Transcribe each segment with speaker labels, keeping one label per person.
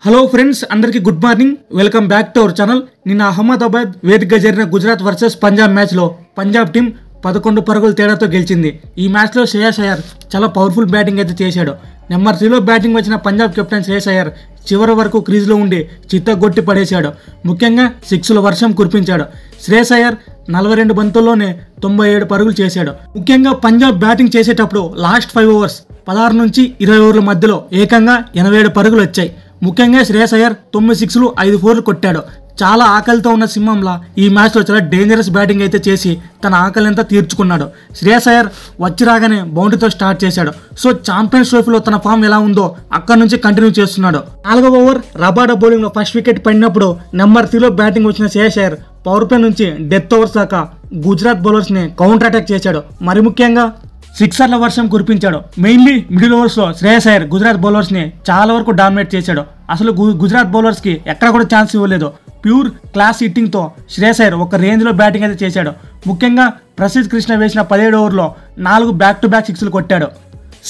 Speaker 1: Hello friends, అందరికీ good morning. Welcome back to our channel. నిన్న అహ్మదాబాద్ వేదికగా జరిగిన గుజరాత్ వర్సెస్ పంజాబ్ మ్యాచ్లో పంజాబ్ టీం 11 పరుగుల తేడాతో గెలిచింది. ఈ మ్యాచ్లో శ్రేయస్ అయ్యర్ చాలా పవర్ఫుల్ బ్యాటింగ్ అయితే చేశాడు. నెంబర్ 3లో బ్యాటింగ్ వచ్చిన పంజాబ్ కెప్టెన్ శ్రేయస్ అయ్యర్ చివరి వరకు క్రీజ్లో ఉండి చిత్తగొట్టి పడేశాడు. ముఖ్యంగా 6ల వర్షం కురిపించాడు. శ్రేయస్ అయ్యర్ 42 బంతుల్లోనే 97 పరుగులు చేశాడు. ముఖ్యంగా పంజాబ్ బ్యాటింగ్ చేసేటప్పుడు లాస్ట్ 5 ఓవర్స్ 16 నుంచి 20 ఓవర్ల మధ్యలో ఏకంగా 87 పరుగులు వచ్చాయి. ముఖ్యంగా శ్రేయస్ అయ్యర్ 9 సిక్స్లు 5 ఫోర్లు కొట్టాడు. చాలా ఆకలితో ఉన్న సింహంలా ఈ మ్యాచ్లో చాలా డేంజరస్ బ్యాటింగ్ అయితే చేసి తన ఆకలింతా తీర్చుకున్నాడు. శ్రేయస్ అయ్యర్ వచ్చి రాగానే బౌండరీతో స్టార్ట్ చేశాడు. సో ఛాంపియన్స్ ట్రోఫీలో తన ఫామ్ ఎలా ఉందో అక్కడి నుంచి కంటిన్యూ చేస్తున్నాడు. 4వ ఓవర్ రబాడా బౌలింగ్లో ఫస్ట్ వికెట్ పడినప్పుడు నెంబర్ 3లో బ్యాటింగ్ వచ్చిన శ్రేయస్ అయ్యర్ పవర్ ప్లే నుంచి డెత్ ఓవర్స్ దాకా గుజరాత్ బౌలర్స్ని కౌంటర్ అటాక్ చేశాడు. మరి ముఖ్యంగా సిక్సర్ల వర్షం కురిపించాడు. మెయిన్లీ మిడిల్ ఓవర్స్లో శ్రేయస్ అయ్యర్ గుజరాత్ బౌలర్స్ని చాలా వరకు డామినేట్ చేశాడు. అసలు గుజరాత్ బౌలర్స్కి ఎక్కడ కూడా ఛాన్స్ ఇవ్వలేదు. ప్యూర్ క్లాస్ హిట్టింగ్తో శ్రేయస్ అయ్యర్ ఒక రేంజ్లో బ్యాటింగ్ అయితే చేశాడు. ముఖ్యంగా ప్రసిద్ధ్ కృష్ణ వేసిన 17 ఓవర్లో 4 బ్యాక్ టు బ్యాక్ సిక్స్లు కొట్టాడు.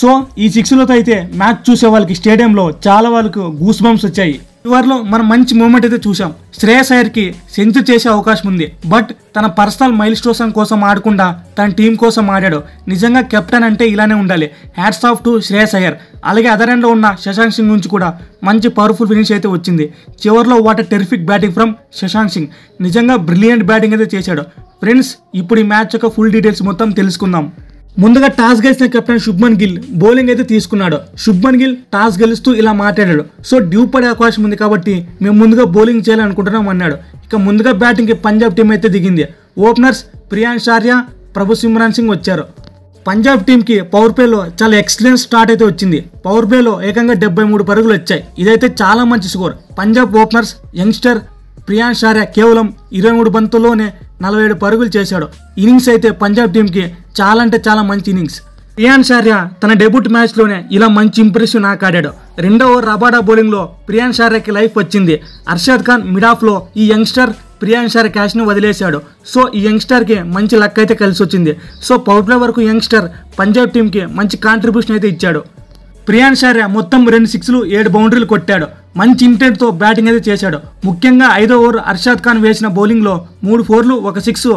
Speaker 1: సో ఈ సిక్స్లతో అయితే మ్యాచ్ చూసే వాళ్ళకి స్టేడియంలో చాలా వాళ్ళకు గూస్ బంప్స్ వచ్చాయి. చివరిలో మనం మంచి మూమెంట్ అయితే చూసాం. శ్రేయస్ అయ్యర్కి సెంచరీ చేసే అవకాశం ఉంది. బట్ తన పర్సనల్ మైల్ స్టోన్ కోసం ఆడకుండా తన టీం కోసం ఆడాడు. నిజంగా కెప్టెన్ అంటే ఇలానే ఉండాలి. Hats off to Shreyas Iyer. అలాగే అదర్ ఎండ్లో ఉన్న శశాంక్ సింగ్ నుంచి కూడా మంచి పవర్ఫుల్ ఫినిష్ అయితే వచ్చింది. చివరిలో what terrific batting from Shashank Singh. నిజంగా బ్రిలియంట్ బ్యాటింగ్ అయితే చేశాడు. ఫ్రెండ్స్, ఇప్పుడు ఈ మ్యాచ్ యొక్క ఫుల్ డీటెయిల్స్ మొత్తం తెలుసుకుందాం. ముందుగా టాస్ గెలిచిన కెప్టెన్ శుభ్మన్ గిల్ బౌలింగ్ అయితే తీసుకున్నాడు. శుభ్మన్ గిల్ టాస్ గెలుస్తూ ఇలా మాట్లాడాడు. సో డ్యూ పడే అవకాశం ఉంది కాబట్టి మేము ముందుగా బౌలింగ్ చేయాలనుకుంటున్నాం అన్నాడు. ఇక ముందుగా బ్యాటింగ్కి పంజాబ్ టీం అయితే దిగింది. ఓపెనర్స్ ప్రియాంశ్ ఆర్య, ప్రభు సిమ్రాన్ సింగ్ వచ్చారు. పంజాబ్ టీంకి పవర్ ప్లేలో చాలా ఎక్సలెంట్ స్టార్ట్ అయితే వచ్చింది. పవర్ ప్లేలో ఏకంగా 73 పరుగులు వచ్చాయి. ఇదైతే చాలా మంచి score. Punjab openers youngster Priyansh Arya కేవలం 23 బంతుల్లోనే 47 పరుగులు చేశాడు. ఇన్నింగ్స్ అయితే పంజాబ్ టీంకి చాలా అంటే చాలా మంచి ఇన్నింగ్స్. ప్రియాంశ్ ఆర్య తన డెబ్యూట్ మ్యాచ్లోనే ఇలా మంచి ఇంప్రెసివ్ నాక్ ఆడాడు. 2వ ఓవర్ రబాడా బౌలింగ్లో ప్రియాంశ్ ఆర్యకి లైఫ్ వచ్చింది. అర్షద్ ఖాన్ మిడ్ ఆఫ్లో ఈ యంగ్స్టర్ ప్రియాంశ్ ఆర్య క్యాచ్ను వదిలేశాడు. సో ఈ యంగ్స్టర్కి మంచి లక్ అయితే కలిసి వచ్చింది. సో పవర్ ప్లే వరకు యంగ్స్టర్ పంజాబ్ టీంకి మంచి కాంట్రిబ్యూషన్ అయితే ఇచ్చాడు. ప్రియాంశ్ ఆర్య మొత్తం 2 సిక్స్లు 7 బౌండరీలు కొట్టాడు. మంచి ఇంటెంట్తో బ్యాటింగ్ అయితే చేశాడు. ముఖ్యంగా 5వ ఓవర్ అర్షద్ ఖాన్ వేసిన బౌలింగ్లో 3 ఫోర్లు 1 సిక్స్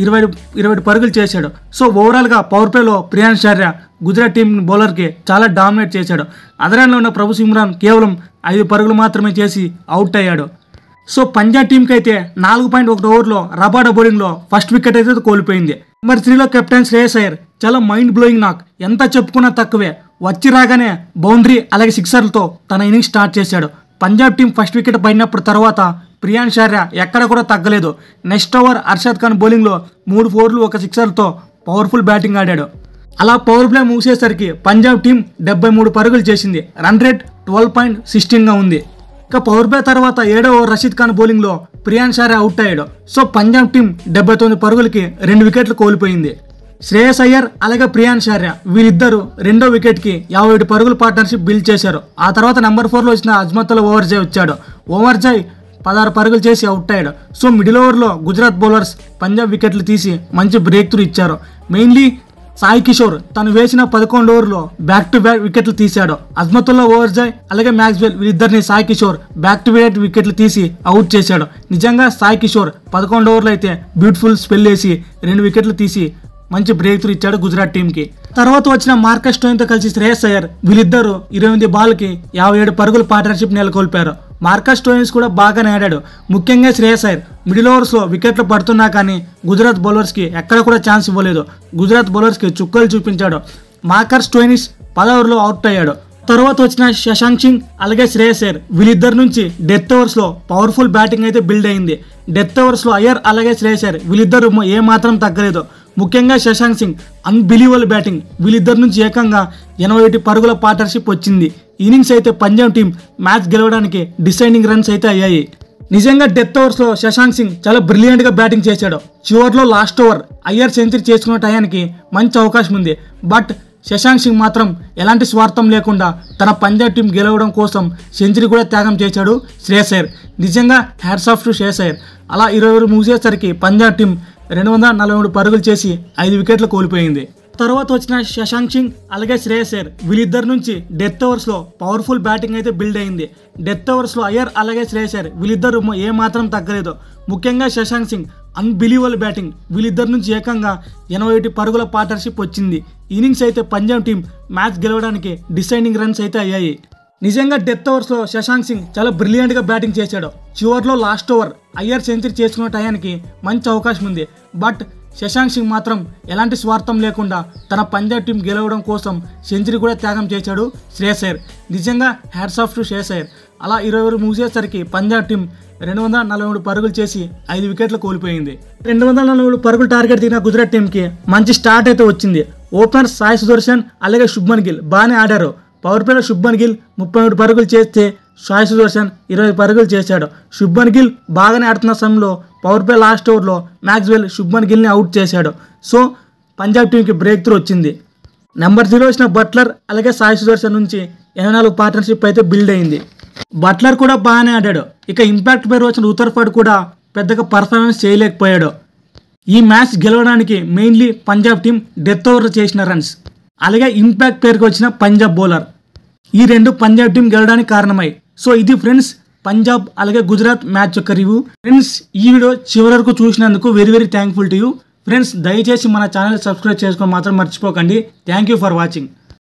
Speaker 1: 20 పరుగులు చేశాడు. సో ఓవరాల్గా పవర్ ప్లేలో ప్రియాంశ్ ఆర్య గుజరాత్ టీం బౌలర్కి చాలా డామినేట్ చేశాడు. అదనంలో ఉన్న ప్రభు సిమ్రాన్ కేవలం 5 పరుగులు మాత్రమే చేసి అవుట్ అయ్యాడు. సో పంజాబ్ టీంకి అయితే 4.1 ఓవర్లో రబాడా బౌలింగ్లో ఫస్ట్ వికెట్ అయితే కోల్పోయింది. నెంబర్ 3లో కెప్టెన్ శ్రేయస్ అయ్యర్ చాలా మైండ్ బ్లోయింగ్ నాక్. ఎంత చెప్పుకున్నా తక్కువే. వచ్చి రాగానే బౌండరీ అలాగే సిక్సర్లతో తన ఇన్నింగ్స్ స్టార్ట్ చేశాడు. పంజాబ్ టీం ఫస్ట్ వికెట్ పడినప్పుడు తర్వాత ప్రియాంశ్ ఆర్య ఎక్కడ కూడా తగ్గలేదు. నెక్స్ట్ ఓవర్ అర్షద్ ఖాన్ బౌలింగ్లో 3 ఫోర్లు 1 సిక్సర్తో పవర్ఫుల్ బ్యాటింగ్ ఆడాడు. అలా పవర్ ప్లే ముగిసేసరికి పంజాబ్ టీం 73 పరుగులు చేసింది. రన్ రేట్ 12.16గా ఉంది. ఇక పవర్ ప్లే తర్వాత 7వ ఓవర్ రషీద్ ఖాన్ బౌలింగ్లో ప్రియాంశ్ ఆర్య అవుట్ అయ్యాడు. సో పంజాబ్ టీం 79 పరుగులకి 2 వికెట్లు కోల్పోయింది. శ్రేయస్ అయ్యర్ అలాగే ప్రియాంశ్ ఆర్య వీళ్ళిద్దరూ 2వ వికెట్కి 57 పరుగుల పార్ట్నర్షిప్ బిల్డ్ చేశారు. ఆ తర్వాత నెంబర్ 4లో వచ్చిన అజ్మతుల్లా ఓవర్జాయ్ వచ్చాడు. ఓవర్జాయ్ 16 పరుగులు చేసి అవుట్ అయ్యాడు. సో మిడిల్ ఓవర్లో గుజరాత్ బౌలర్స్ పంజాబ్ వికెట్లు తీసి మంచి బ్రేక్ త్రూ ఇచ్చారు. మెయిన్లీ సాయి కిషోర్ తను వేసిన 11 ఓవర్లో బ్యాక్ టు బ్యాక్ వికెట్లు తీశాడు. అజ్మతుల్లా ఓవర్జాయ్ అలాగే మ్యాక్స్వెల్ వీరిద్దరిని Sai Kishore back to back వికెట్లు తీసి అవుట్ చేశాడు. నిజంగా సాయి కిషోర్ 11 ఓవర్లో అయితే బ్యూటిఫుల్ స్పెల్ వేసి 2 వికెట్లు తీసి మంచి బ్రేక్ త్రూ ఇచ్చాడు గుజరాత్ టీంకి. తర్వాత వచ్చిన మార్కస్ స్టోయిన్తో కలిసి శ్రేయస్ అయ్యర్ వీళ్ళిద్దరూ 28 బాల్కి 57 పరుగుల పార్ట్నర్షిప్ నెలకొల్పారు. మార్కస్ స్టోయిన్స్ కూడా బాగానే ఆడాడు. ముఖ్యంగా శ్రేయస్ అయ్యర్ మిడిల్ ఓవర్స్లో వికెట్లు పడుతున్నా కానీ గుజరాత్ బౌలర్స్కి ఎక్కడ కూడా ఛాన్స్ ఇవ్వలేదు. గుజరాత్ బౌలర్స్కి చుక్కలు చూపించాడు. మార్కస్ స్టోయినిస్ 10వ ఓవర్లో అవుట్ అయ్యాడు. తర్వాత వచ్చిన శశాంక్ సింగ్ అలాగే శ్రేయస్ అయ్యర్ వీళ్ళిద్దరి నుంచి డెత్ ఓవర్స్లో పవర్ఫుల్ బ్యాటింగ్ అయితే బిల్డ్ అయింది. డెత్ ఓవర్స్లో అయ్యర్ అలాగే శ్రేయస్ అయ్యర్ వీళ్ళిద్దరూ ఏమాత్రం తగ్గలేదు. ముఖ్యంగా శశాంక్ సింగ్ అన్బిలీవబుల్ బ్యాటింగ్. వీళ్ళిద్దరి నుంచి ఏకంగా 81 పరుగుల పార్ట్నర్షిప్ వచ్చింది. ఇన్నింగ్స్ అయితే పంజాబ్ టీం మ్యాచ్ గెలవడానికి డిసైడింగ్ రన్స్ అయితే అయ్యాయి. నిజంగా డెత్ ఓవర్స్లో శశాంక్ సింగ్ చాలా బ్రిలియంట్గా బ్యాటింగ్ చేశాడు. చివర్లో లాస్ట్ ఓవర్ అయ్యర్ సెంచరీ చేసుకునే టయానికి మంచి అవకాశం ఉంది. బట్ శశాంక్ సింగ్ మాత్రం ఎలాంటి స్వార్థం లేకుండా తన పంజాబ్ టీం గెలవడం కోసం సెంచరీ కూడా త్యాగం చేశాడు శ్రేయస్ అయ్యర్. నిజంగా hats off to Shreyas Iyer. అలా 20 ఓవర్లు ముగిసేసరికి పంజాబ్ టీం 243 పరుగులు చేసి 5 వికెట్లు కోల్పోయింది. తర్వాత వచ్చిన శశాంక్ సింగ్ అలాగే శ్రేయస్ అయ్యర్ వీళ్ళిద్దరి నుంచి డెత్ ఓవర్స్ లో పవర్ఫుల్ బ్యాటింగ్ అయితే బిల్డ్ అయింది. డెత్ ఓవర్స్ లో అయ్యర్ అలాగే శ్రేయస్ అయ్యర్ వీళ్ళిద్దరు ఏ మాత్రం తగ్గలేదు. ముఖ్యంగా శశాంక్ సింగ్ అన్బిలీవబుల్ బ్యాటింగ్, వీళ్ళిద్దరి నుంచి ఏకంగా 81 పరుగుల పార్ట్నర్షిప్ వచ్చింది. ఇన్నింగ్స్ అయితే పంజాబ్ టీం మ్యాచ్ గెలవడానికి డిసైడింగ్ రన్స్ అయితే అయ్యాయి. నిజంగా డెత్ ఓవర్స్లో శశాంక్ సింగ్ చాలా బ్రిలియంట్గా బ్యాటింగ్ చేశాడు. చివర్లో లాస్ట్ ఓవర్ అయ్యర్ సెంచరీ చేసుకునే టయానికి మంచి అవకాశం ఉంది. బట్ శశాంక్ సింగ్ మాత్రం ఎలాంటి స్వార్థం లేకుండా తన పంజాబ్ టీం గెలవడం కోసం సెంచరీ కూడా త్యాగం చేశాడు శ్రేయస్ అయ్యర్. నిజంగా hats off to Shreyas Iyer. అలా 20 ఓవర్లు ముగిసేసరికి పంజాబ్ టీం 243 పరుగులు చేసి 5 వికెట్లు కోల్పోయింది. 243 పరుగులు టార్గెట్ దిగిన గుజరాత్ టీంకి మంచి స్టార్ట్ అయితే వచ్చింది. ఓపెనర్ సాయి సుదర్శన్ అలాగే శుభ్మన్ గిల్ బాగానే ఆడారు. పవర్ ప్లేలో శుభ్మన్ గిల్ 33 పరుగులు చేస్తే సాయి సుదర్శన్ 20 పరుగులు చేశాడు. శుభ్మన్ గిల్ బాగానే ఆడుతున్న సమయంలో పవర్ ప్లే లాస్ట్ ఓవర్లో మ్యాక్స్వెల్ శుభ్మన్ గిల్ని అవుట్ చేశాడు. సో పంజాబ్ టీంకి బ్రేక్ త్రూ వచ్చింది. నెంబర్ 0 వచ్చిన బట్లర్ అలాగే సాయి సుదర్శన్ నుంచి 84 పార్ట్నర్షిప్ అయితే బిల్డ్ అయింది. బట్లర్ కూడా బాగానే ఆడాడు. ఇక ఇంపాక్ట్ పేరు వచ్చిన రుతర్ఫర్డ్ కూడా పెద్దగా పర్ఫార్మెన్స్ చేయలేకపోయాడు. ఈ మ్యాచ్ గెలవడానికి మెయిన్లీ పంజాబ్ టీం డెత్ ఓవర్లో చేసిన రన్స్ అలాగే ఇంపాక్ట్ పేరుకి వచ్చిన పంజాబ్ బౌలర్, ఈ రెండు పంజాబ్ టీం గెలవడానికి కారణమై. సో ఇది ఫ్రెండ్స్ పంజాబ్ అలాగే గుజరాత్ మ్యాచ్ యొక్క రివ్యూ. ఫ్రెండ్స్ ఈ వీడియో చివరి వరకు చూసినందుకు very thankful to you. Friends దయచేసి మన ఛానల్ సబ్స్క్రైబ్ చేసుకోవడం మాత్రం మర్చిపోకండి. Thank you for watching.